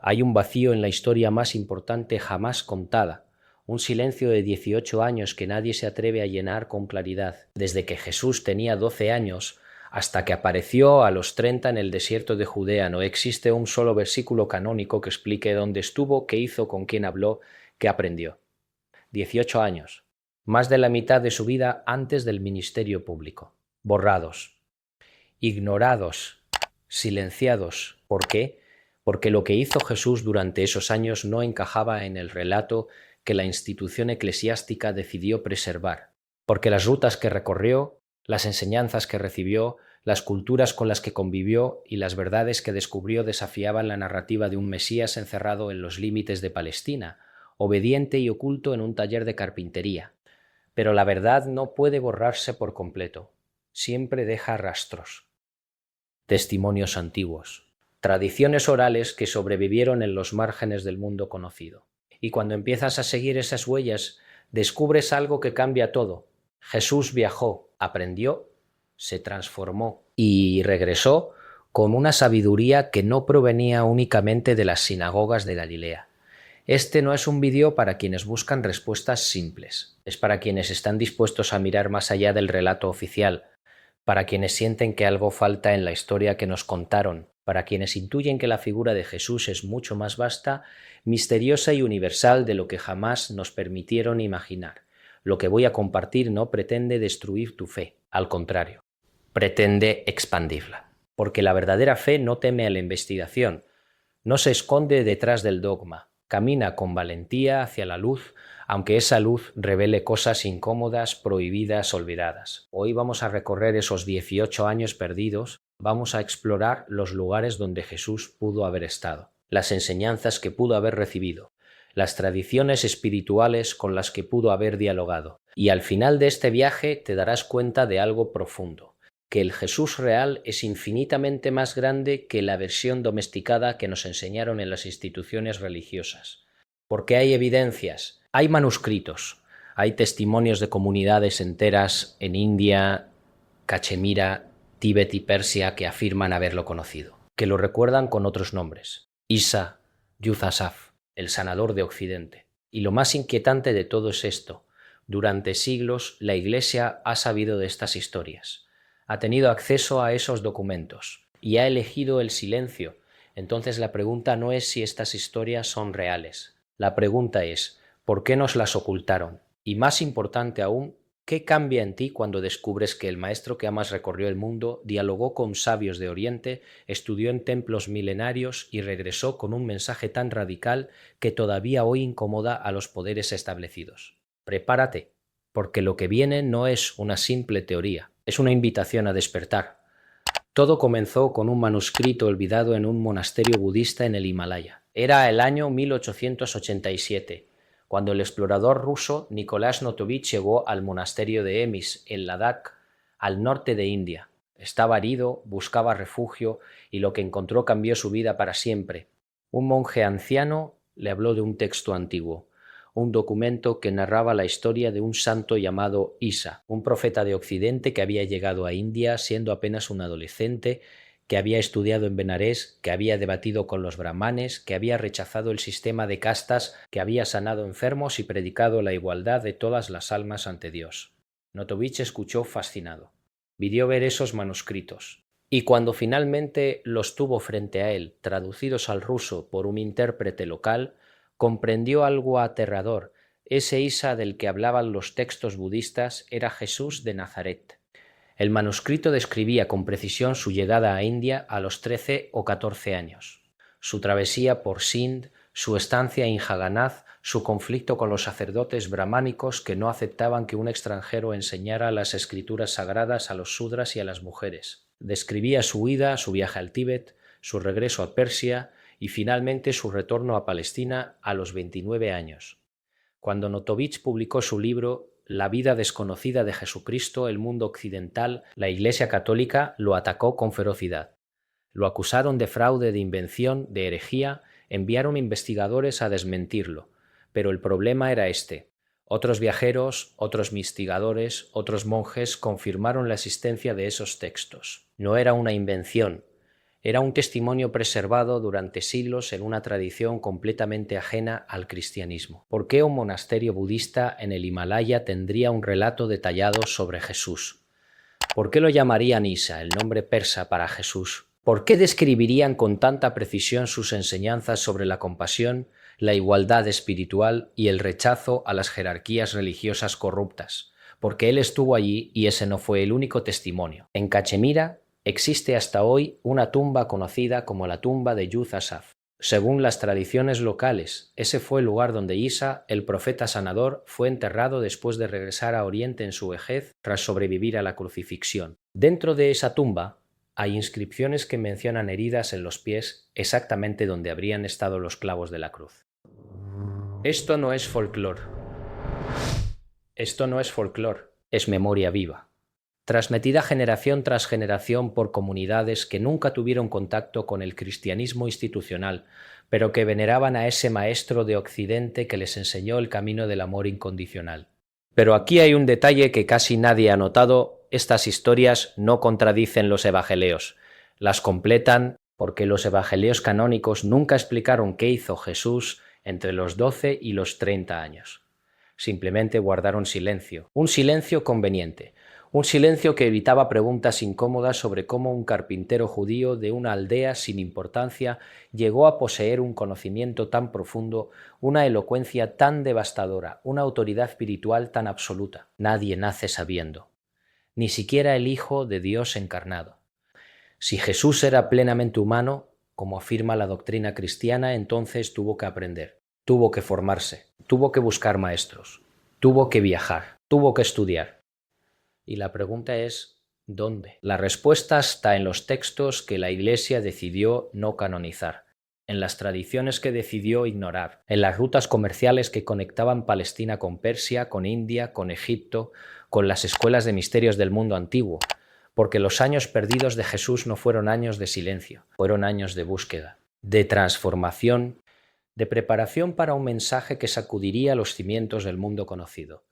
Hay un vacío en la historia más importante jamás contada, un silencio de 18 años que nadie se atreve a llenar con claridad, desde que Jesús tenía 12 años hasta que apareció a los 30 en el desierto de Judea. No existe un solo versículo canónico que explique dónde estuvo, qué hizo, con quién habló, qué aprendió. 18 años, más de la mitad de su vida antes del ministerio público. Borrados, ignorados, silenciados. ¿Por qué? Porque lo que hizo Jesús durante esos años no encajaba en el relato que la institución eclesiástica decidió preservar, porque las rutas que recorrió, las enseñanzas que recibió, las culturas con las que convivió y las verdades que descubrió desafiaban la narrativa de un Mesías encerrado en los límites de Palestina, obediente y oculto en un taller de carpintería. Pero la verdad no puede borrarse por completo, siempre deja rastros. Testimonios antiguos, tradiciones orales que sobrevivieron en los márgenes del mundo conocido. Y cuando empiezas a seguir esas huellas, descubres algo que cambia todo. Jesús viajó, aprendió, se transformó y regresó con una sabiduría que no provenía únicamente de las sinagogas de Galilea. Este no es un vídeo para quienes buscan respuestas simples, es para quienes están dispuestos a mirar más allá del relato oficial, para quienes sienten que algo falta en la historia que nos contaron, para quienes intuyen que la figura de Jesús es mucho más vasta, misteriosa y universal de lo que jamás nos permitieron imaginar. Lo que voy a compartir no pretende destruir tu fe, al contrario, pretende expandirla. Porque la verdadera fe no teme a la investigación, no se esconde detrás del dogma, camina con valentía hacia la luz, aunque esa luz revele cosas incómodas, prohibidas, olvidadas. Hoy vamos a recorrer esos 18 años perdidos, vamos a explorar los lugares donde Jesús pudo haber estado, las enseñanzas que pudo haber recibido, las tradiciones espirituales con las que pudo haber dialogado. Y al final de este viaje te darás cuenta de algo profundo, que el Jesús real es infinitamente más grande que la versión domesticada que nos enseñaron en las instituciones religiosas. Porque hay evidencias, hay manuscritos, hay testimonios de comunidades enteras en India, Cachemira, Tíbet y Persia que afirman haberlo conocido, que lo recuerdan con otros nombres. Isa, Yuzasaf, el sanador de Occidente. Y lo más inquietante de todo es esto. Durante siglos la Iglesia ha sabido de estas historias, ha tenido acceso a esos documentos y ha elegido el silencio. Entonces la pregunta no es si estas historias son reales. La pregunta es, ¿por qué nos las ocultaron? Y más importante aún, ¿qué cambia en ti cuando descubres que el maestro que amas recorrió el mundo, dialogó con sabios de Oriente, estudió en templos milenarios y regresó con un mensaje tan radical que todavía hoy incomoda a los poderes establecidos? Prepárate, porque lo que viene no es una simple teoría, es una invitación a despertar. Todo comenzó con un manuscrito olvidado en un monasterio budista en el Himalaya. Era el año 1887, cuando el explorador ruso Nikolás Notovich llegó al monasterio de Emis, en Ladakh, al norte de India. Estaba herido, buscaba refugio y lo que encontró cambió su vida para siempre. Un monje anciano le habló de un texto antiguo, un documento que narraba la historia de un santo llamado Isa, un profeta de Occidente que había llegado a India siendo apenas un adolescente, que había estudiado en Benarés, que había debatido con los brahmanes, que había rechazado el sistema de castas, que había sanado enfermos y predicado la igualdad de todas las almas ante Dios. Notovich escuchó fascinado. Pidió ver esos manuscritos. Y cuando finalmente los tuvo frente a él, traducidos al ruso por un intérprete local, comprendió algo aterrador. Ese Isa del que hablaban los textos budistas era Jesús de Nazaret. El manuscrito describía con precisión su llegada a India a los 13 o 14 años, su travesía por Sindh, su estancia en Jagannath, su conflicto con los sacerdotes brahmánicos que no aceptaban que un extranjero enseñara las escrituras sagradas a los sudras y a las mujeres. Describía su huida, su viaje al Tíbet, su regreso a Persia y finalmente su retorno a Palestina a los 29 años. Cuando Notovich publicó su libro La vida desconocida de Jesucristo, el mundo occidental, la Iglesia Católica lo atacó con ferocidad. Lo acusaron de fraude, de invención, de herejía, enviaron investigadores a desmentirlo. Pero el problema era este. Otros viajeros, otros investigadores, otros monjes confirmaron la existencia de esos textos. No era una invención. Era un testimonio preservado durante siglos en una tradición completamente ajena al cristianismo. ¿Por qué un monasterio budista en el Himalaya tendría un relato detallado sobre Jesús? ¿Por qué lo llamarían Isa, el nombre persa para Jesús? ¿Por qué describirían con tanta precisión sus enseñanzas sobre la compasión, la igualdad espiritual y el rechazo a las jerarquías religiosas corruptas? Porque él estuvo allí y ese no fue el único testimonio. En Cachemira existe hasta hoy una tumba conocida como la tumba de Yuz Asaf. Según las tradiciones locales, ese fue el lugar donde Isa, el profeta sanador, fue enterrado después de regresar a Oriente en su vejez tras sobrevivir a la crucifixión. Dentro de esa tumba hay inscripciones que mencionan heridas en los pies exactamente donde habrían estado los clavos de la cruz. Esto no es folclore. Esto no es folclore, es memoria viva, transmitida generación tras generación por comunidades que nunca tuvieron contacto con el cristianismo institucional, pero que veneraban a ese maestro de Occidente que les enseñó el camino del amor incondicional. Pero aquí hay un detalle que casi nadie ha notado: estas historias no contradicen los evangelios, las completan, porque los evangelios canónicos nunca explicaron qué hizo Jesús entre los 12 y los 30 años. Simplemente guardaron silencio, un silencio conveniente, un silencio que evitaba preguntas incómodas sobre cómo un carpintero judío de una aldea sin importancia llegó a poseer un conocimiento tan profundo, una elocuencia tan devastadora, una autoridad espiritual tan absoluta. Nadie nace sabiendo, ni siquiera el Hijo de Dios encarnado. Si Jesús era plenamente humano, como afirma la doctrina cristiana, entonces tuvo que aprender, tuvo que formarse, tuvo que buscar maestros, tuvo que viajar, tuvo que estudiar. Y la pregunta es, ¿dónde? La respuesta está en los textos que la Iglesia decidió no canonizar, en las tradiciones que decidió ignorar, en las rutas comerciales que conectaban Palestina con Persia, con India, con Egipto, con las escuelas de misterios del mundo antiguo, porque los años perdidos de Jesús no fueron años de silencio, fueron años de búsqueda, de transformación, de preparación para un mensaje que sacudiría los cimientos del mundo conocido.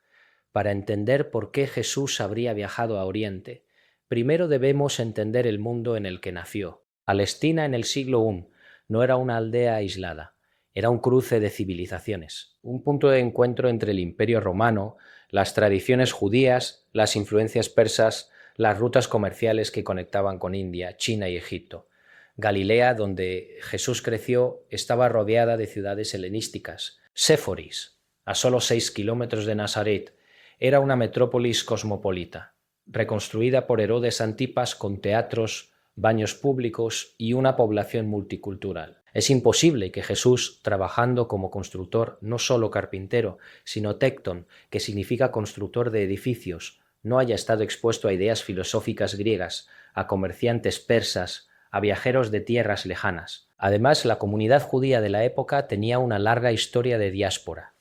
Para entender por qué Jesús habría viajado a Oriente, primero debemos entender el mundo en el que nació. Palestina en el siglo I no era una aldea aislada, era un cruce de civilizaciones, un punto de encuentro entre el Imperio Romano, las tradiciones judías, las influencias persas, las rutas comerciales que conectaban con India, China y Egipto. Galilea, donde Jesús creció, estaba rodeada de ciudades helenísticas. Séforis, a solo 6 kilómetros de Nazaret, era una metrópolis cosmopolita, reconstruida por Herodes Antipas con teatros, baños públicos y una población multicultural. Es imposible que Jesús, trabajando como constructor, no solo carpintero, sino tecton, que significa constructor de edificios, no haya estado expuesto a ideas filosóficas griegas, a comerciantes persas, a viajeros de tierras lejanas. Además, la comunidad judía de la época tenía una larga historia de diáspora.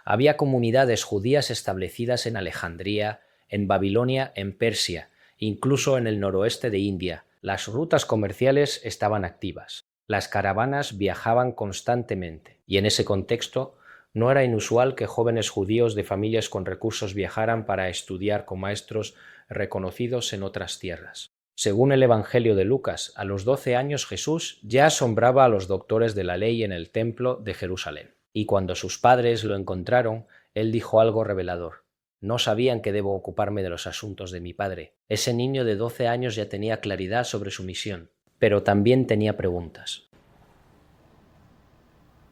Había comunidades judías establecidas en Alejandría, en Babilonia, en Persia, incluso en el noroeste de India. Las rutas comerciales estaban activas. Las caravanas viajaban constantemente, y en ese contexto no era inusual que jóvenes judíos de familias con recursos viajaran para estudiar con maestros reconocidos en otras tierras. Según el Evangelio de Lucas, a los 12 años Jesús ya asombraba a los doctores de la ley en el templo de Jerusalén. Y cuando sus padres lo encontraron, él dijo algo revelador. No sabían que debo ocuparme de los asuntos de mi padre. Ese niño de 12 años ya tenía claridad sobre su misión, pero también tenía preguntas.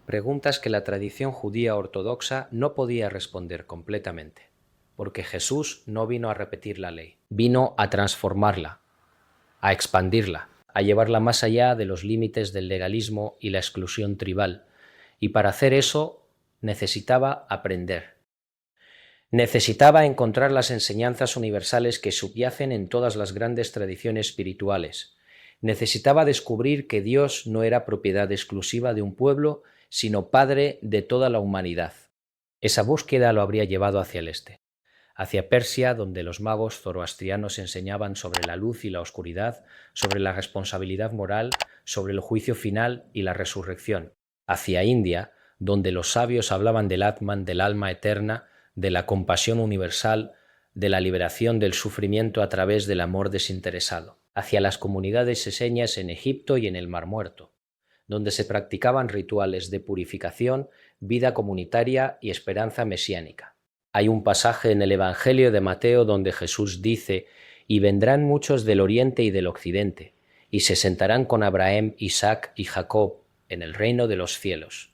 Preguntas que la tradición judía ortodoxa no podía responder completamente, porque Jesús no vino a repetir la ley, vino a transformarla, a expandirla, a llevarla más allá de los límites del legalismo y la exclusión tribal. Y para hacer eso necesitaba aprender. Necesitaba encontrar las enseñanzas universales que subyacen en todas las grandes tradiciones espirituales. Necesitaba descubrir que Dios no era propiedad exclusiva de un pueblo, sino Padre de toda la humanidad. Esa búsqueda lo habría llevado hacia el este, hacia Persia, donde los magos zoroastrianos enseñaban sobre la luz y la oscuridad, sobre la responsabilidad moral, sobre el juicio final y la resurrección. Hacia India, donde los sabios hablaban del Atman, del alma eterna, de la compasión universal, de la liberación del sufrimiento a través del amor desinteresado. hacia las comunidades eseñas en Egipto y en el Mar Muerto, donde se practicaban rituales de purificación, vida comunitaria y esperanza mesiánica. Hay un pasaje en el Evangelio de Mateo donde Jesús dice: «Y vendrán muchos del oriente y del occidente, y se sentarán con Abraham, Isaac y Jacob en el reino de los cielos».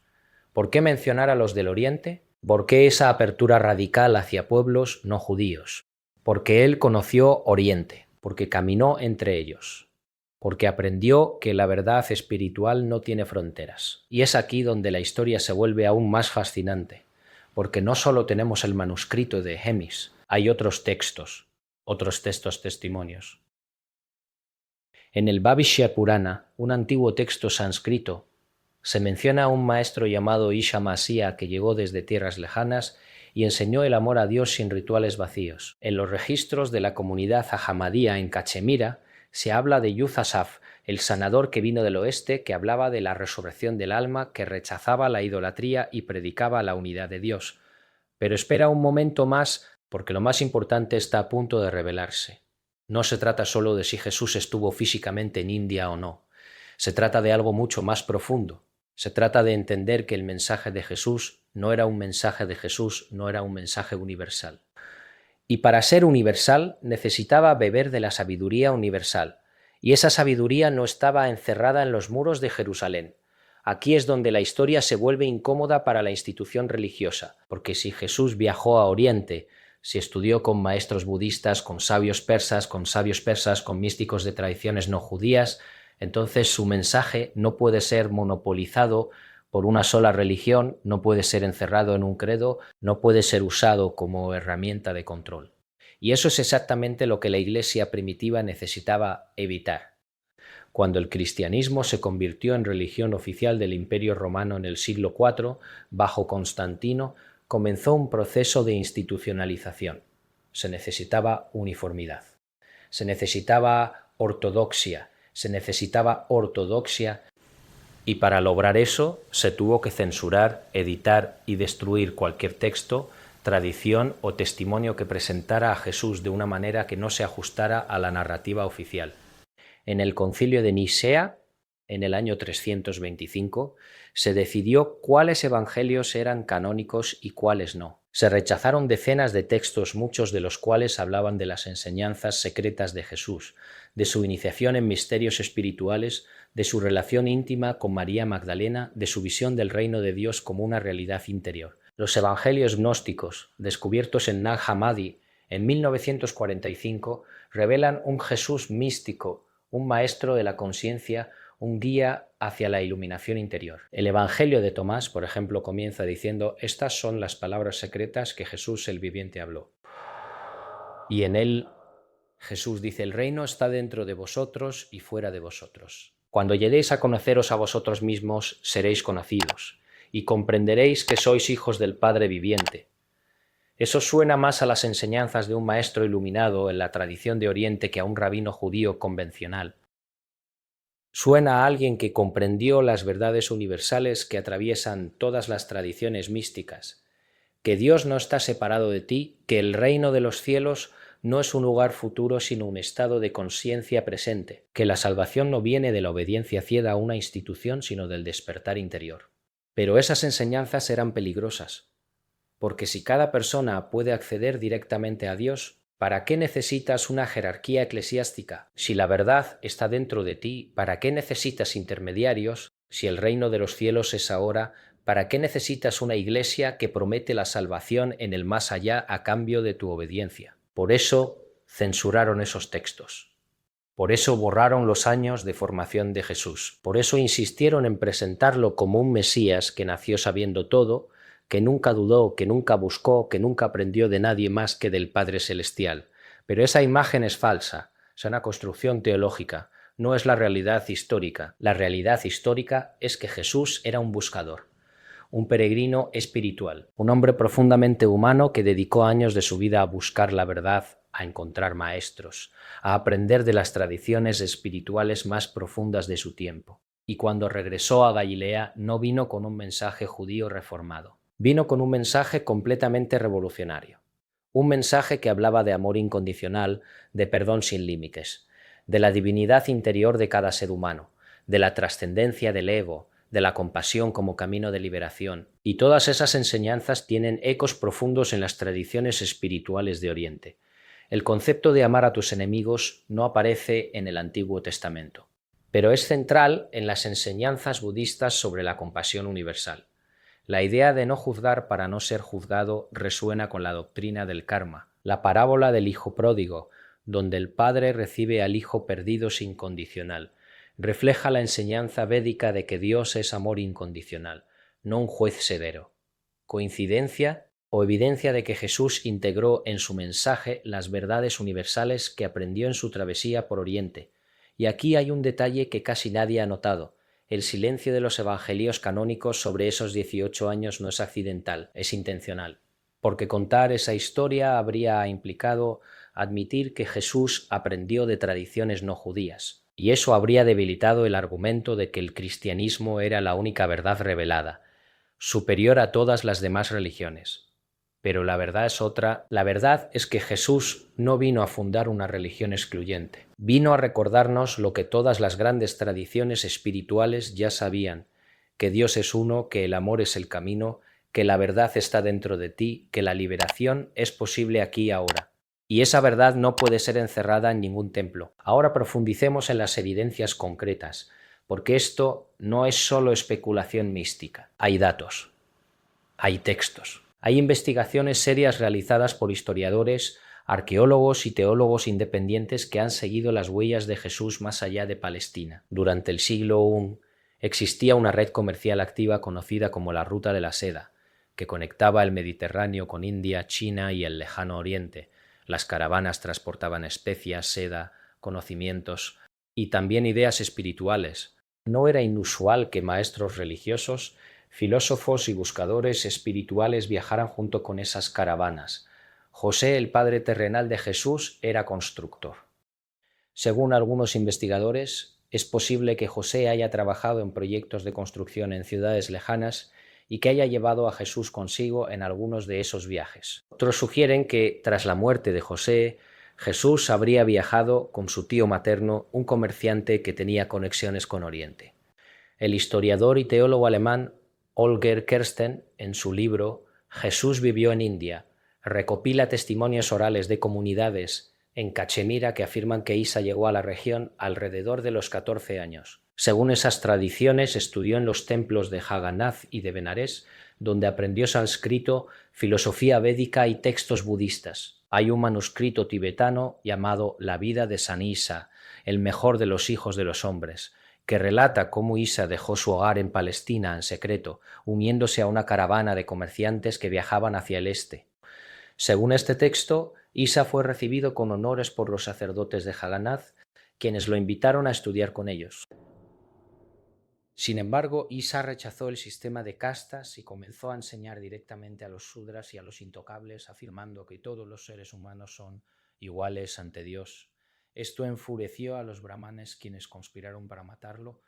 ¿Por qué mencionar a los del oriente? ¿Por qué esa apertura radical hacia pueblos no judíos? Porque él conoció Oriente, porque caminó entre ellos, porque aprendió que la verdad espiritual no tiene fronteras. Y es aquí donde la historia se vuelve aún más fascinante, porque no solo tenemos el manuscrito de Gemis, hay otros textos testimonios. En el Bhavishya Purana, un antiguo texto sánscrito, se menciona a un maestro llamado Isha Masía que llegó desde tierras lejanas y enseñó el amor a Dios sin rituales vacíos. En los registros de la comunidad Ahamadía en Cachemira se habla de Yuzasaf, el sanador que vino del oeste, que hablaba de la resurrección del alma, que rechazaba la idolatría y predicaba la unidad de Dios. Pero espera un momento más, porque lo más importante está a punto de revelarse. No se trata solo de si Jesús estuvo físicamente en India o no. Se trata de algo mucho más profundo. Se trata de entender que el mensaje de Jesús no era un mensaje de Jesús, no era un mensaje universal. Y para ser universal necesitaba beber de la sabiduría universal, y esa sabiduría no estaba encerrada en los muros de Jerusalén. Aquí es donde la historia se vuelve incómoda para la institución religiosa, porque si Jesús viajó a Oriente, si estudió con maestros budistas, con sabios persas, con místicos de tradiciones no judías, entonces su mensaje no puede ser monopolizado por una sola religión, no puede ser encerrado en un credo, no puede ser usado como herramienta de control. Y eso es exactamente lo que la Iglesia primitiva necesitaba evitar. Cuando el cristianismo se convirtió en religión oficial del Imperio Romano en el siglo IV, bajo Constantino, comenzó un proceso de institucionalización. Se necesitaba uniformidad, se necesitaba ortodoxia, y para lograr eso se tuvo que censurar, editar y destruir cualquier texto, tradición o testimonio que presentara a Jesús de una manera que no se ajustara a la narrativa oficial. En el Concilio de Nicea, en el año 325, se decidió cuáles evangelios eran canónicos y cuáles no. Se rechazaron decenas de textos, muchos de los cuales hablaban de las enseñanzas secretas de Jesús, de su iniciación en misterios espirituales, de su relación íntima con María Magdalena, de su visión del reino de Dios como una realidad interior. Los evangelios gnósticos, descubiertos en Nag Hammadi en 1945, revelan un Jesús místico, un maestro de la conciencia, un guía hacia la iluminación interior. El Evangelio de Tomás, por ejemplo, comienza diciendo: «Estas son las palabras secretas que Jesús el viviente habló». Y en él Jesús dice: «El reino está dentro de vosotros y fuera de vosotros. Cuando lleguéis a conoceros a vosotros mismos, seréis conocidos, y comprenderéis que sois hijos del Padre viviente». Eso suena más a las enseñanzas de un maestro iluminado en la tradición de Oriente que a un rabino judío convencional. Suena a alguien que comprendió las verdades universales que atraviesan todas las tradiciones místicas, que Dios no está separado de ti, que el reino de los cielos no es un lugar futuro sino un estado de conciencia presente, que la salvación no viene de la obediencia ciega a una institución sino del despertar interior. Pero esas enseñanzas eran peligrosas, porque si cada persona puede acceder directamente a Dios, ¿para qué necesitas una jerarquía eclesiástica? Si la verdad está dentro de ti, ¿para qué necesitas intermediarios? Si el reino de los cielos es ahora, ¿para qué necesitas una iglesia que promete la salvación en el más allá a cambio de tu obediencia? Por eso censuraron esos textos. Por eso borraron los años de formación de Jesús. Por eso insistieron en presentarlo como un Mesías que nació sabiendo todo, que nunca dudó, que nunca buscó, que nunca aprendió de nadie más que del Padre Celestial. Pero esa imagen es falsa, es una construcción teológica, no es la realidad histórica. La realidad histórica es que Jesús era un buscador, un peregrino espiritual, un hombre profundamente humano que dedicó años de su vida a buscar la verdad, a encontrar maestros, a aprender de las tradiciones espirituales más profundas de su tiempo. Y cuando regresó a Galilea no vino con un mensaje judío reformado. Vino con un mensaje completamente revolucionario, un mensaje que hablaba de amor incondicional, de perdón sin límites, de la divinidad interior de cada ser humano, de la trascendencia del ego, de la compasión como camino de liberación, y todas esas enseñanzas tienen ecos profundos en las tradiciones espirituales de Oriente. El concepto de amar a tus enemigos no aparece en el Antiguo Testamento, pero es central en las enseñanzas budistas sobre la compasión universal. La idea de no juzgar para no ser juzgado resuena con la doctrina del karma, la parábola del hijo pródigo, donde el padre recibe al hijo perdido sin condicional. Refleja la enseñanza védica de que Dios es amor incondicional, no un juez severo. ¿Coincidencia o evidencia de que Jesús integró en su mensaje las verdades universales que aprendió en su travesía por Oriente? Y aquí hay un detalle que casi nadie ha notado. El silencio de los evangelios canónicos sobre esos 18 años no es accidental, es intencional, porque contar esa historia habría implicado admitir que Jesús aprendió de tradiciones no judías, y eso habría debilitado el argumento de que el cristianismo era la única verdad revelada, superior a todas las demás religiones. Pero la verdad es otra. La verdad es que Jesús no vino a fundar una religión excluyente. Vino a recordarnos lo que todas las grandes tradiciones espirituales ya sabían, que Dios es uno, que el amor es el camino, que la verdad está dentro de ti, que la liberación es posible aquí y ahora. Y esa verdad no puede ser encerrada en ningún templo. Ahora profundicemos en las evidencias concretas, porque esto no es solo especulación mística. Hay datos, hay textos. Hay investigaciones serias realizadas por historiadores, arqueólogos y teólogos independientes que han seguido las huellas de Jesús más allá de Palestina. Durante el siglo I existía una red comercial activa conocida como la Ruta de la Seda, que conectaba el Mediterráneo con India, China y el Lejano Oriente. Las caravanas transportaban especias, seda, conocimientos y también ideas espirituales. No era inusual que maestros religiosos, filósofos y buscadores espirituales viajaran junto con esas caravanas. José, el padre terrenal de Jesús, era constructor. Según algunos investigadores, es posible que José haya trabajado en proyectos de construcción en ciudades lejanas y que haya llevado a Jesús consigo en algunos de esos viajes. Otros sugieren que, tras la muerte de José, Jesús habría viajado con su tío materno, un comerciante que tenía conexiones con Oriente. El historiador y teólogo alemán Holger Kersten, en su libro Jesús vivió en India, recopila testimonios orales de comunidades en Cachemira que afirman que Isa llegó a la región alrededor de los 14 años. Según esas tradiciones, estudió en los templos de Jagannath y de Benarés, donde aprendió sánscrito, filosofía védica y textos budistas. Hay un manuscrito tibetano llamado La vida de San Isa, el mejor de los hijos de los hombres, que relata cómo Isa dejó su hogar en Palestina en secreto, uniéndose a una caravana de comerciantes que viajaban hacia el este. Según este texto, Isa fue recibido con honores por los sacerdotes de Jagannath, quienes lo invitaron a estudiar con ellos. Sin embargo, Isa rechazó el sistema de castas y comenzó a enseñar directamente a los sudras y a los intocables, afirmando que todos los seres humanos son iguales ante Dios. Esto enfureció a los brahmanes, quienes conspiraron para matarlo.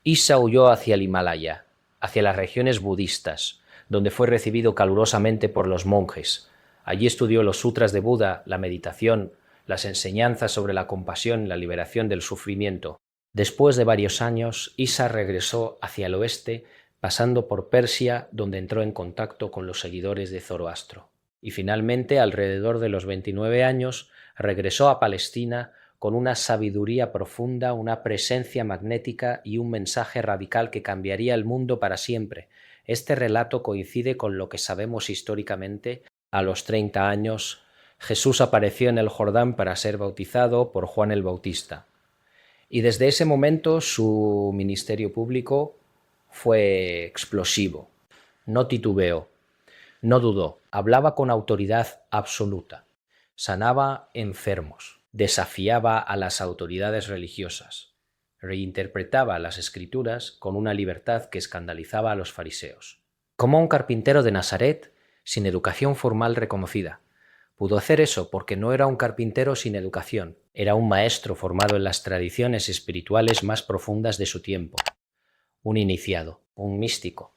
Isa huyó hacia el Himalaya, hacia las regiones budistas, donde fue recibido calurosamente por los monjes. Allí estudió los sutras de Buda, la meditación, las enseñanzas sobre la compasión y la liberación del sufrimiento. Después de varios años, Isa regresó hacia el oeste, pasando por Persia, donde entró en contacto con los seguidores de Zoroastro. Y finalmente, alrededor de los 29 años, regresó a Palestina con una sabiduría profunda, una presencia magnética y un mensaje radical que cambiaría el mundo para siempre. Este relato coincide con lo que sabemos históricamente. A los 30 años, Jesús apareció en el Jordán para ser bautizado por Juan el Bautista. Y desde ese momento su ministerio público fue explosivo. No titubeó, no dudó, hablaba con autoridad absoluta, sanaba enfermos, desafiaba a las autoridades religiosas, reinterpretaba las escrituras con una libertad que escandalizaba a los fariseos. Como un carpintero de Nazaret, sin educación formal reconocida. Pudo hacer eso porque no era un carpintero sin educación, era un maestro formado en las tradiciones espirituales más profundas de su tiempo. Un iniciado, un místico,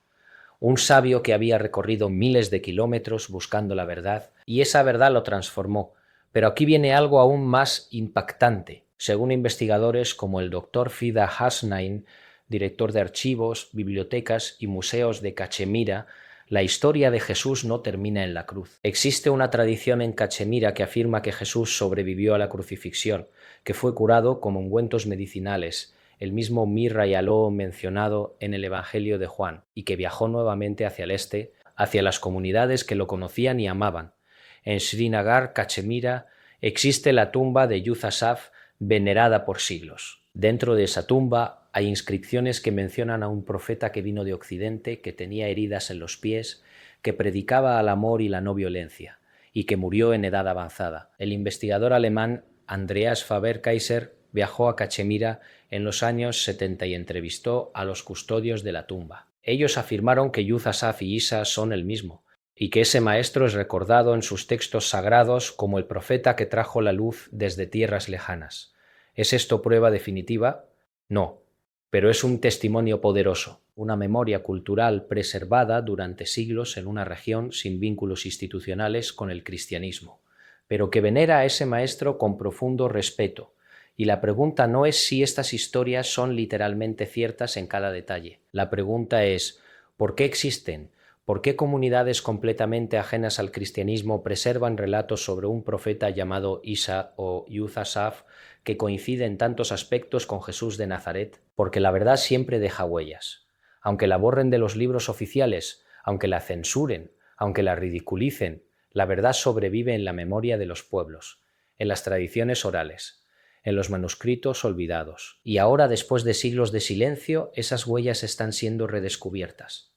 un sabio que había recorrido miles de kilómetros buscando la verdad, y esa verdad lo transformó. Pero aquí viene algo aún más impactante. Según investigadores como el Dr. Fida Hasnain, director de archivos, bibliotecas y museos de Cachemira, la historia de Jesús no termina en la cruz. Existe una tradición en Cachemira que afirma que Jesús sobrevivió a la crucifixión, que fue curado con ungüentos medicinales, el mismo mirra y aloe mencionado en el Evangelio de Juan, y que viajó nuevamente hacia el este, hacia las comunidades que lo conocían y amaban. En Srinagar, Cachemira, existe la tumba de Yuz Asaf, venerada por siglos. Dentro de esa tumba hay inscripciones que mencionan a un profeta que vino de Occidente, que tenía heridas en los pies, que predicaba al amor y la no violencia, y que murió en edad avanzada. El investigador alemán Andreas Faber-Kaiser viajó a Cachemira en los años 70 y entrevistó a los custodios de la tumba. Ellos afirmaron que Yuz Asaf y Isa son el mismo, y que ese maestro es recordado en sus textos sagrados como el profeta que trajo la luz desde tierras lejanas. ¿Es esto prueba definitiva? No, pero es un testimonio poderoso, una memoria cultural preservada durante siglos en una región sin vínculos institucionales con el cristianismo, pero que venera a ese maestro con profundo respeto. Y la pregunta no es si estas historias son literalmente ciertas en cada detalle. La pregunta es, ¿por qué existen? ¿Por qué comunidades completamente ajenas al cristianismo preservan relatos sobre un profeta llamado Isa o Yuz Asaf que coincide en tantos aspectos con Jesús de Nazaret? Porque la verdad siempre deja huellas. Aunque la borren de los libros oficiales, aunque la censuren, aunque la ridiculicen, la verdad sobrevive en la memoria de los pueblos, en las tradiciones orales, en los manuscritos olvidados. Y ahora, después de siglos de silencio, esas huellas están siendo redescubiertas.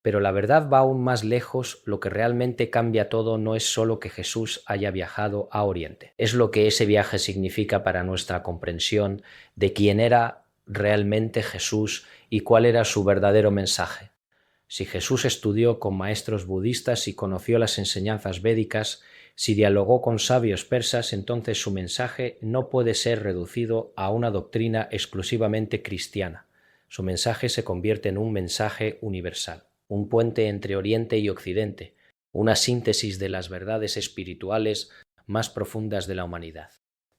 Pero la verdad va aún más lejos. Lo que realmente cambia todo no es solo que Jesús haya viajado a Oriente. Es lo que ese viaje significa para nuestra comprensión de quién era realmente Jesús y cuál era su verdadero mensaje. Si Jesús estudió con maestros budistas y conoció las enseñanzas védicas, si dialogó con sabios persas, entonces su mensaje no puede ser reducido a una doctrina exclusivamente cristiana. Su mensaje se convierte en un mensaje universal, un puente entre Oriente y Occidente, una síntesis de las verdades espirituales más profundas de la humanidad.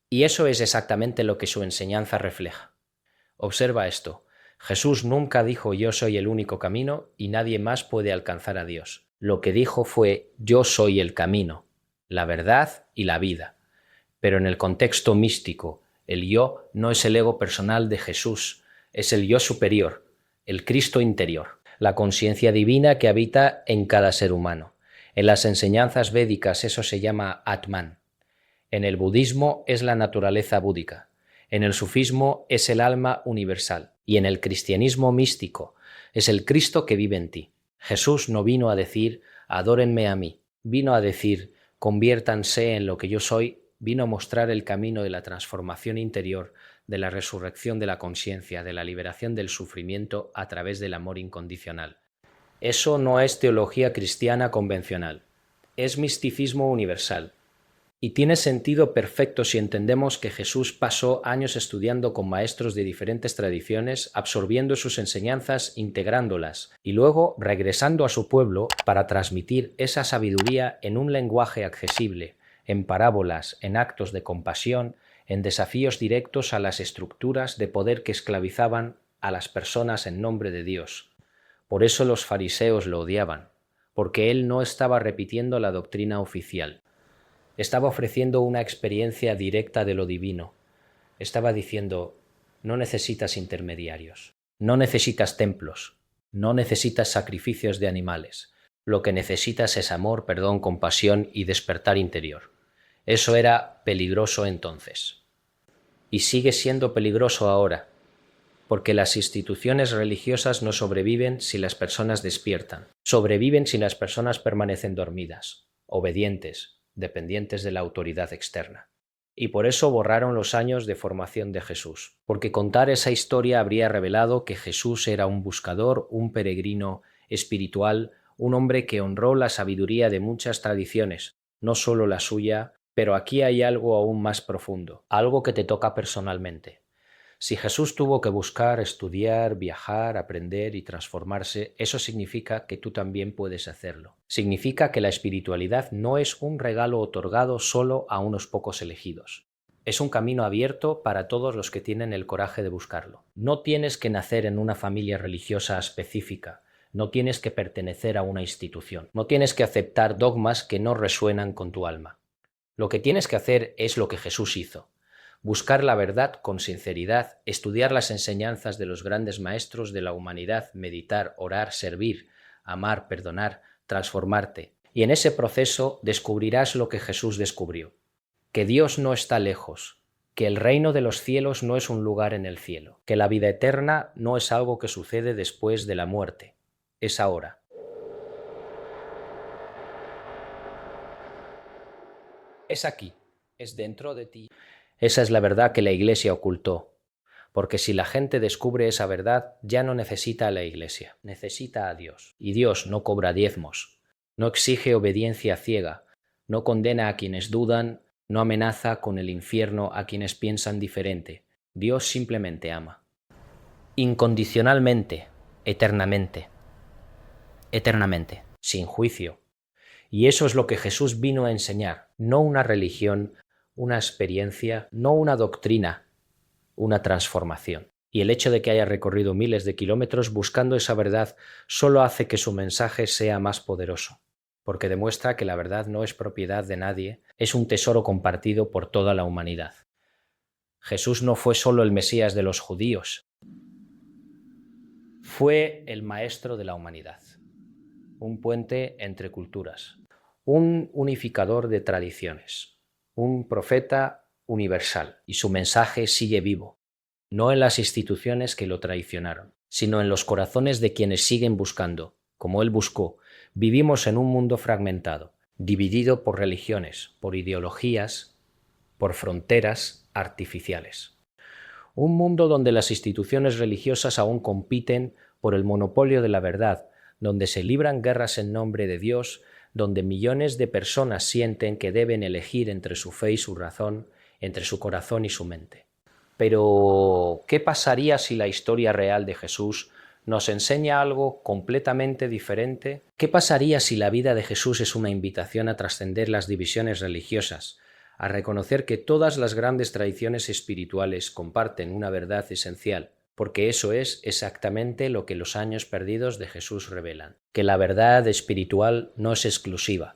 Y eso es exactamente lo que su enseñanza refleja. Observa esto. Jesús nunca dijo yo soy el único camino y nadie más puede alcanzar a Dios. Lo que dijo fue yo soy el camino, la verdad y la vida. Pero en el contexto místico, el yo no es el ego personal de Jesús, es el yo superior, el Cristo interior, la conciencia divina que habita en cada ser humano. En las enseñanzas védicas eso se llama Atman. En el budismo es la naturaleza búdica. En el sufismo es el alma universal. Y en el cristianismo místico es el Cristo que vive en ti. Jesús no vino a decir adórenme a mí. Vino a decir conviértanse en lo que yo soy. Vino a mostrar el camino de la transformación interior, de la resurrección de la conciencia, de la liberación del sufrimiento a través del amor incondicional. Eso no es teología cristiana convencional. Es misticismo universal. Y tiene sentido perfecto si entendemos que Jesús pasó años estudiando con maestros de diferentes tradiciones, absorbiendo sus enseñanzas, integrándolas, y luego regresando a su pueblo para transmitir esa sabiduría en un lenguaje accesible, en parábolas, en actos de compasión, en desafíos directos a las estructuras de poder que esclavizaban a las personas en nombre de Dios. Por eso los fariseos lo odiaban, porque él no estaba repitiendo la doctrina oficial. Estaba ofreciendo una experiencia directa de lo divino. Estaba diciendo, no necesitas intermediarios, no necesitas templos, no necesitas sacrificios de animales. Lo que necesitas es amor, perdón, compasión y despertar interior. Eso era peligroso entonces. Y sigue siendo peligroso ahora, porque las instituciones religiosas no sobreviven si las personas despiertan. Sobreviven si las personas permanecen dormidas, obedientes, dependientes de la autoridad externa. Y por eso borraron los años de formación de Jesús, porque contar esa historia habría revelado que Jesús era un buscador, un peregrino espiritual, un hombre que honró la sabiduría de muchas tradiciones, no solo la suya, pero aquí hay algo aún más profundo, algo que te toca personalmente. Si Jesús tuvo que buscar, estudiar, viajar, aprender y transformarse, eso significa que tú también puedes hacerlo. Significa que la espiritualidad no es un regalo otorgado solo a unos pocos elegidos. Es un camino abierto para todos los que tienen el coraje de buscarlo. No tienes que nacer en una familia religiosa específica. No tienes que pertenecer a una institución. No tienes que aceptar dogmas que no resuenan con tu alma. Lo que tienes que hacer es lo que Jesús hizo. Buscar la verdad con sinceridad, estudiar las enseñanzas de los grandes maestros de la humanidad, meditar, orar, servir, amar, perdonar, transformarte. Y en ese proceso descubrirás lo que Jesús descubrió. Que Dios no está lejos, que el reino de los cielos no es un lugar en el cielo, que la vida eterna no es algo que sucede después de la muerte, es ahora. Es aquí, es dentro de ti. Esa es la verdad que la Iglesia ocultó, porque si la gente descubre esa verdad, ya no necesita a la Iglesia, necesita a Dios. Y Dios no cobra diezmos, no exige obediencia ciega, no condena a quienes dudan, no amenaza con el infierno a quienes piensan diferente. Dios simplemente ama. Incondicionalmente, eternamente, sin juicio. Y eso es lo que Jesús vino a enseñar, no una religión, una experiencia, no una doctrina, una transformación. Y el hecho de que haya recorrido miles de kilómetros buscando esa verdad solo hace que su mensaje sea más poderoso, porque demuestra que la verdad no es propiedad de nadie, es un tesoro compartido por toda la humanidad. Jesús no fue solo el Mesías de los judíos, fue el maestro de la humanidad, un puente entre culturas, un unificador de tradiciones, un profeta universal, y su mensaje sigue vivo, no en las instituciones que lo traicionaron, sino en los corazones de quienes siguen buscando, como él buscó. Vivimos en un mundo fragmentado, dividido por religiones, por ideologías, por fronteras artificiales. Un mundo donde las instituciones religiosas aún compiten por el monopolio de la verdad, donde se libran guerras en nombre de Dios, donde millones de personas sienten que deben elegir entre su fe y su razón, entre su corazón y su mente. Pero, ¿qué pasaría si la historia real de Jesús nos enseña algo completamente diferente? ¿Qué pasaría si la vida de Jesús es una invitación a trascender las divisiones religiosas, a reconocer que todas las grandes tradiciones espirituales comparten una verdad esencial? Porque eso es exactamente lo que los años perdidos de Jesús revelan, que la verdad espiritual no es exclusiva,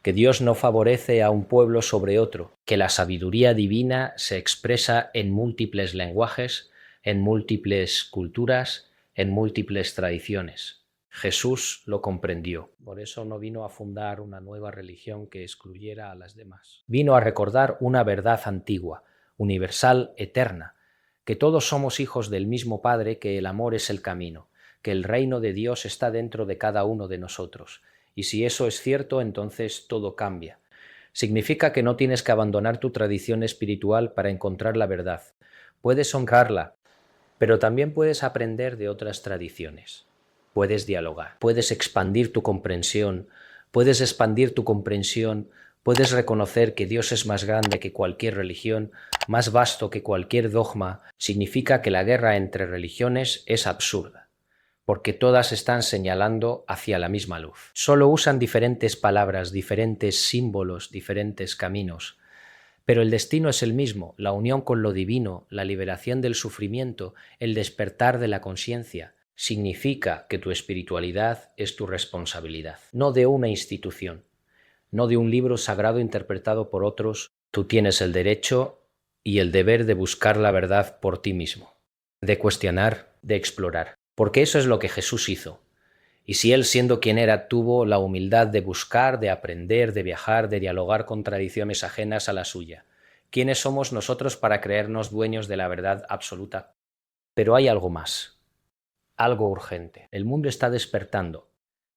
que Dios no favorece a un pueblo sobre otro, que la sabiduría divina se expresa en múltiples lenguajes, en múltiples culturas, en múltiples tradiciones. Jesús lo comprendió. Por eso no vino a fundar una nueva religión que excluyera a las demás. Vino a recordar una verdad antigua, universal, eterna, que todos somos hijos del mismo Padre, que el amor es el camino, que el reino de Dios está dentro de cada uno de nosotros. Y si eso es cierto, entonces todo cambia. Significa que no tienes que abandonar tu tradición espiritual para encontrar la verdad. Puedes honrarla, pero también puedes aprender de otras tradiciones. Puedes dialogar, puedes expandir tu comprensión, puedes reconocer que Dios es más grande que cualquier religión, más vasto que cualquier dogma. Significa que la guerra entre religiones es absurda, porque todas están señalando hacia la misma luz. Solo usan diferentes palabras, diferentes símbolos, diferentes caminos. Pero el destino es el mismo, la unión con lo divino, la liberación del sufrimiento, el despertar de la conciencia. Significa que tu espiritualidad es tu responsabilidad, no de una institución, no de un libro sagrado interpretado por otros. Tú tienes el derecho y el deber de buscar la verdad por ti mismo, de cuestionar, de explorar, porque eso es lo que Jesús hizo. Y si él, siendo quien era, tuvo la humildad de buscar, de aprender, de viajar, de dialogar con tradiciones ajenas a la suya, ¿quiénes somos nosotros para creernos dueños de la verdad absoluta? Pero hay algo más, algo urgente. El mundo está despertando.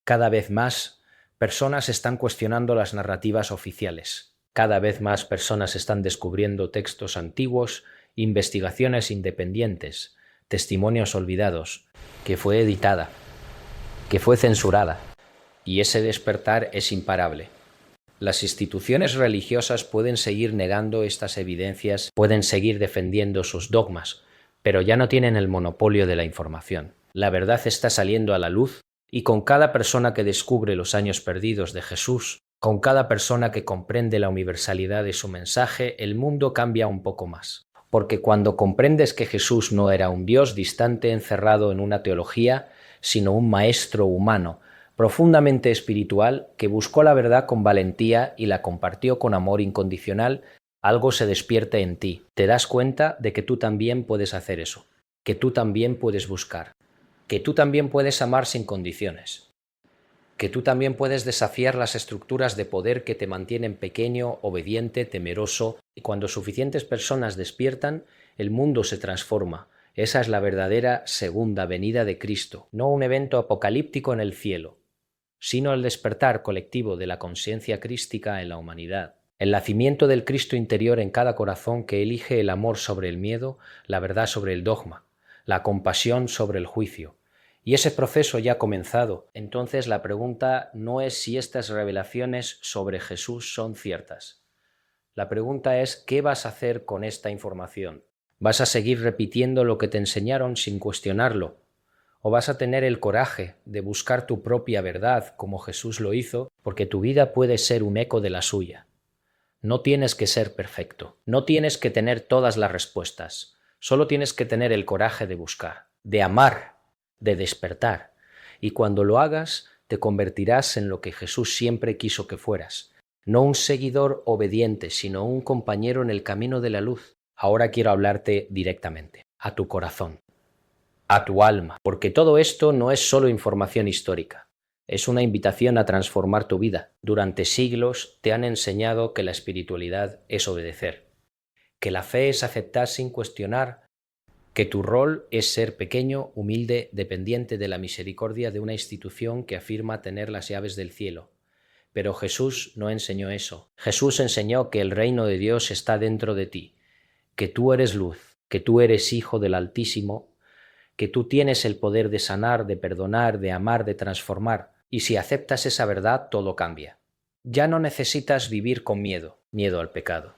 Cada vez más personas están cuestionando las narrativas oficiales. Cada vez más personas están descubriendo textos antiguos, investigaciones independientes, testimonios olvidados, que fue editada, que fue censurada. Y ese despertar es imparable. Las instituciones religiosas pueden seguir negando estas evidencias, pueden seguir defendiendo sus dogmas, pero ya no tienen el monopolio de la información. La verdad está saliendo a la luz, y con cada persona que descubre los años perdidos de Jesús, Con cada persona que comprende la universalidad de su mensaje, el mundo cambia un poco más. Porque cuando comprendes que Jesús no era un Dios distante encerrado en una teología, sino un maestro humano, profundamente espiritual, que buscó la verdad con valentía y la compartió con amor incondicional, algo se despierta en ti. Te das cuenta de que tú también puedes hacer eso, que tú también puedes buscar, que tú también puedes amar sin condiciones, que tú también puedes desafiar las estructuras de poder que te mantienen pequeño, obediente, temeroso, y cuando suficientes personas despiertan, el mundo se transforma. Esa es la verdadera segunda venida de Cristo, no un evento apocalíptico en el cielo, sino el despertar colectivo de la conciencia crística en la humanidad. El nacimiento del Cristo interior en cada corazón que elige el amor sobre el miedo, la verdad sobre el dogma, la compasión sobre el juicio. Y ese proceso ya ha comenzado. Entonces la pregunta no es si estas revelaciones sobre Jesús son ciertas. La pregunta es ¿qué vas a hacer con esta información? ¿Vas a seguir repitiendo lo que te enseñaron sin cuestionarlo? ¿O vas a tener el coraje de buscar tu propia verdad como Jesús lo hizo? Porque tu vida puede ser un eco de la suya. No tienes que ser perfecto. No tienes que tener todas las respuestas. Solo tienes que tener el coraje de buscar, de amar, de despertar, y cuando lo hagas te convertirás en lo que Jesús siempre quiso que fueras, no un seguidor obediente, sino un compañero en el camino de la luz. Ahora quiero hablarte directamente, a tu corazón, a tu alma, porque todo esto no es solo información histórica, es una invitación a transformar tu vida. Durante siglos te han enseñado que la espiritualidad es obedecer, que la fe es aceptar sin cuestionar, que tu rol es ser pequeño, humilde, dependiente de la misericordia de una institución que afirma tener las llaves del cielo. Pero Jesús no enseñó eso. Jesús enseñó que el reino de Dios está dentro de ti, que tú eres luz, que tú eres hijo del Altísimo, que tú tienes el poder de sanar, de perdonar, de amar, de transformar. Y si aceptas esa verdad, todo cambia. Ya no necesitas vivir con miedo, miedo al pecado,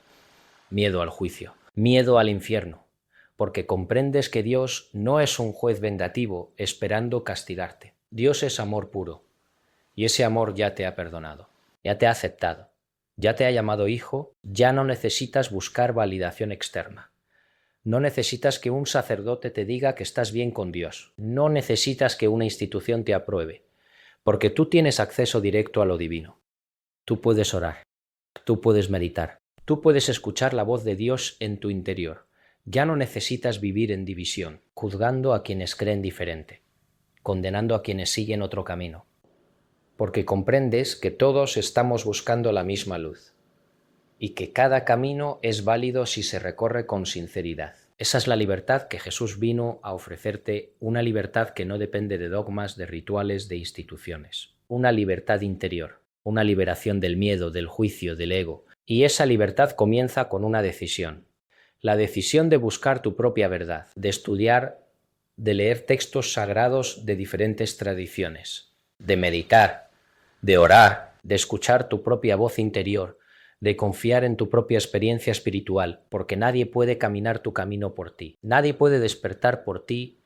miedo al juicio, miedo al infierno, porque comprendes que Dios no es un juez vengativo esperando castigarte. Dios es amor puro, y ese amor ya te ha perdonado, ya te ha aceptado, ya te ha llamado hijo, ya no necesitas buscar validación externa. No necesitas que un sacerdote te diga que estás bien con Dios, no necesitas que una institución te apruebe, porque tú tienes acceso directo a lo divino. Tú puedes orar, tú puedes meditar, tú puedes escuchar la voz de Dios en tu interior. Ya no necesitas vivir en división, juzgando a quienes creen diferente, condenando a quienes siguen otro camino, porque comprendes que todos estamos buscando la misma luz y que cada camino es válido si se recorre con sinceridad. Esa es la libertad que Jesús vino a ofrecerte, una libertad que no depende de dogmas, de rituales, de instituciones, una libertad interior, una liberación del miedo, del juicio, del ego, y esa libertad comienza con una decisión. La decisión de buscar tu propia verdad, de estudiar, de leer textos sagrados de diferentes tradiciones, de meditar, de orar, de escuchar tu propia voz interior, de confiar en tu propia experiencia espiritual, porque nadie puede caminar tu camino por ti, nadie puede despertar por ti,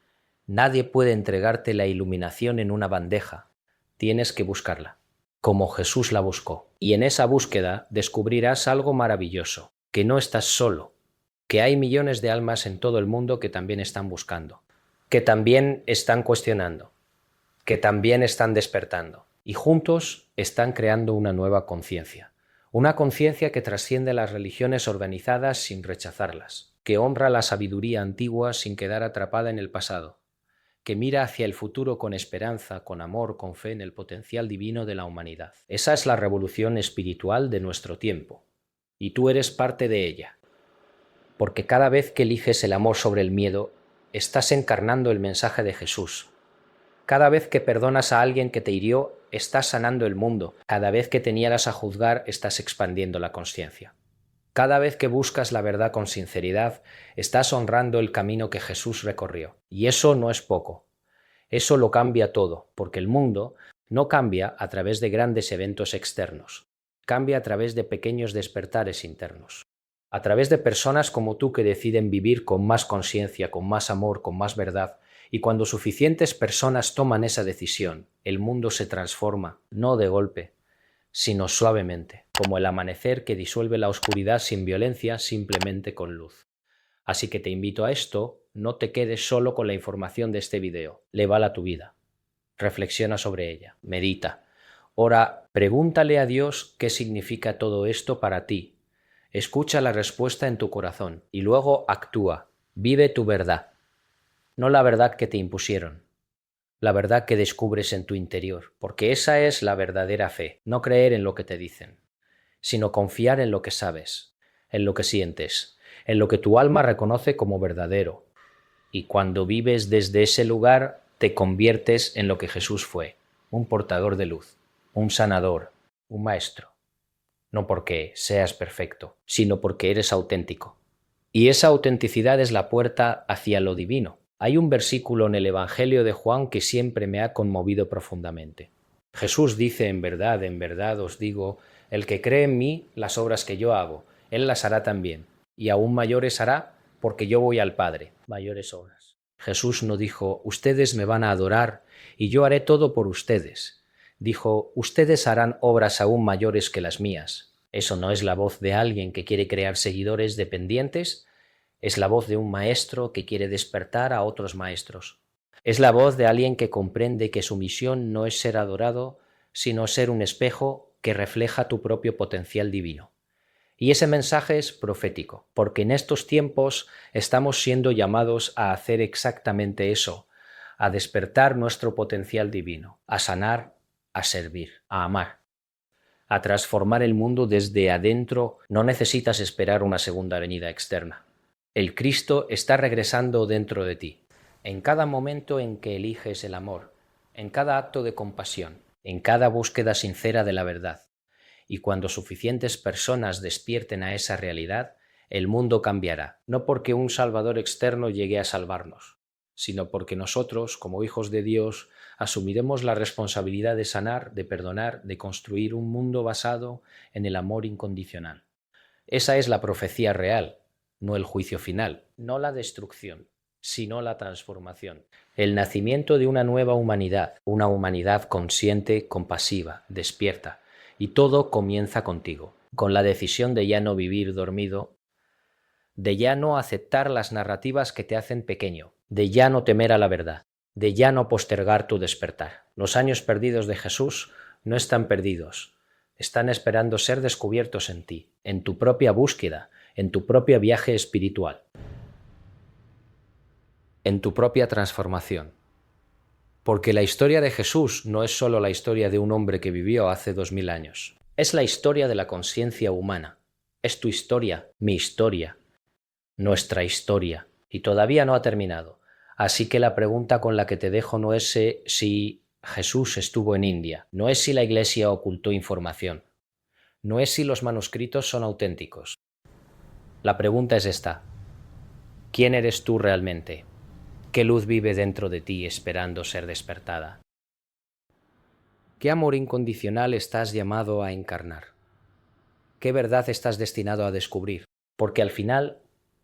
nadie puede entregarte la iluminación en una bandeja. Tienes que buscarla, como Jesús la buscó. Y en esa búsqueda descubrirás algo maravilloso, que no estás solo, que hay millones de almas en todo el mundo que también están buscando, que también están cuestionando, que también están despertando, y juntos están creando una nueva conciencia, una conciencia que trasciende las religiones organizadas sin rechazarlas, que honra la sabiduría antigua sin quedar atrapada en el pasado, que mira hacia el futuro con esperanza, con amor, con fe en el potencial divino de la humanidad. Esa es la revolución espiritual de nuestro tiempo, y tú eres parte de ella. Porque cada vez que eliges el amor sobre el miedo, estás encarnando el mensaje de Jesús. Cada vez que perdonas a alguien que te hirió, estás sanando el mundo. Cada vez que te niegas a juzgar, estás expandiendo la consciencia. Cada vez que buscas la verdad con sinceridad, estás honrando el camino que Jesús recorrió. Y eso no es poco. Eso lo cambia todo, porque el mundo no cambia a través de grandes eventos externos. Cambia a través de pequeños despertares internos. A través de personas como tú que deciden vivir con más conciencia, con más amor, con más verdad. Y cuando suficientes personas toman esa decisión, el mundo se transforma, no de golpe, sino suavemente, como el amanecer que disuelve la oscuridad sin violencia, simplemente con luz. Así que te invito a esto, no te quedes solo con la información de este video, lévala a tu vida. Reflexiona sobre ella, medita. Ora, pregúntale a Dios qué significa todo esto para ti. Escucha la respuesta en tu corazón y luego actúa. Vive tu verdad. No la verdad que te impusieron, la verdad que descubres en tu interior, porque esa es la verdadera fe, no creer en lo que te dicen, sino confiar en lo que sabes, en lo que sientes, en lo que tu alma reconoce como verdadero. Y cuando vives desde ese lugar, te conviertes en lo que Jesús fue, un portador de luz, un sanador, un maestro. No porque seas perfecto, sino porque eres auténtico. Y esa autenticidad es la puerta hacia lo divino. Hay un versículo en el Evangelio de Juan que siempre me ha conmovido profundamente. Jesús dice, en verdad os digo, el que cree en mí, las obras que yo hago, él las hará también, y aún mayores hará, porque yo voy al Padre, mayores obras. Jesús no dijo, ustedes me van a adorar, y yo haré todo por ustedes. Dijo, ustedes harán obras aún mayores que las mías. Eso no es la voz de alguien que quiere crear seguidores dependientes, es la voz de un maestro que quiere despertar a otros maestros. Es la voz de alguien que comprende que su misión no es ser adorado, sino ser un espejo que refleja tu propio potencial divino. Y ese mensaje es profético, porque en estos tiempos estamos siendo llamados a hacer exactamente eso, a despertar nuestro potencial divino, a sanar, a servir, a amar, a transformar el mundo desde adentro. No necesitas esperar una segunda venida externa. El Cristo está regresando dentro de ti, en cada momento en que eliges el amor, en cada acto de compasión, en cada búsqueda sincera de la verdad. Y cuando suficientes personas despierten a esa realidad, el mundo cambiará, no porque un Salvador externo llegue a salvarnos, sino porque nosotros, como hijos de Dios, asumiremos la responsabilidad de sanar, de perdonar, de construir un mundo basado en el amor incondicional. Esa es la profecía real, no el juicio final, no la destrucción, sino la transformación. El nacimiento de una nueva humanidad, una humanidad consciente, compasiva, despierta. Y todo comienza contigo, con la decisión de ya no vivir dormido, de ya no aceptar las narrativas que te hacen pequeño, de ya no temer a la verdad, de ya no postergar tu despertar. Los años perdidos de Jesús no están perdidos, están esperando ser descubiertos en ti, en tu propia búsqueda, en tu propio viaje espiritual, en tu propia transformación. Porque la historia de Jesús no es solo la historia de un hombre que vivió hace 2000 años. Es la historia de la conciencia humana. Es tu historia, mi historia, nuestra historia. Y todavía no ha terminado. Así que la pregunta con la que te dejo no es si Jesús estuvo en India. No es si la Iglesia ocultó información. No es si los manuscritos son auténticos. La pregunta es esta. ¿Quién eres tú realmente? ¿Qué luz vive dentro de ti esperando ser despertada? ¿Qué amor incondicional estás llamado a encarnar? ¿Qué verdad estás destinado a descubrir? Porque al final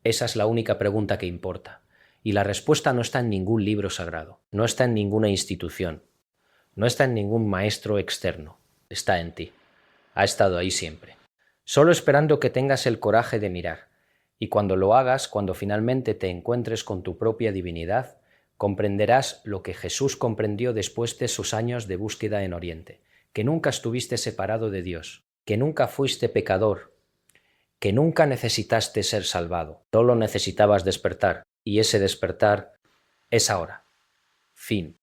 esa es la única pregunta que importa. Y la respuesta no está en ningún libro sagrado, no está en ninguna institución, no está en ningún maestro externo, está en ti. Ha estado ahí siempre. Solo esperando que tengas el coraje de mirar. Y cuando lo hagas, cuando finalmente te encuentres con tu propia divinidad, comprenderás lo que Jesús comprendió después de sus años de búsqueda en Oriente, que nunca estuviste separado de Dios, que nunca fuiste pecador, que nunca necesitaste ser salvado, solo necesitabas despertar, y ese despertar es ahora. Fin.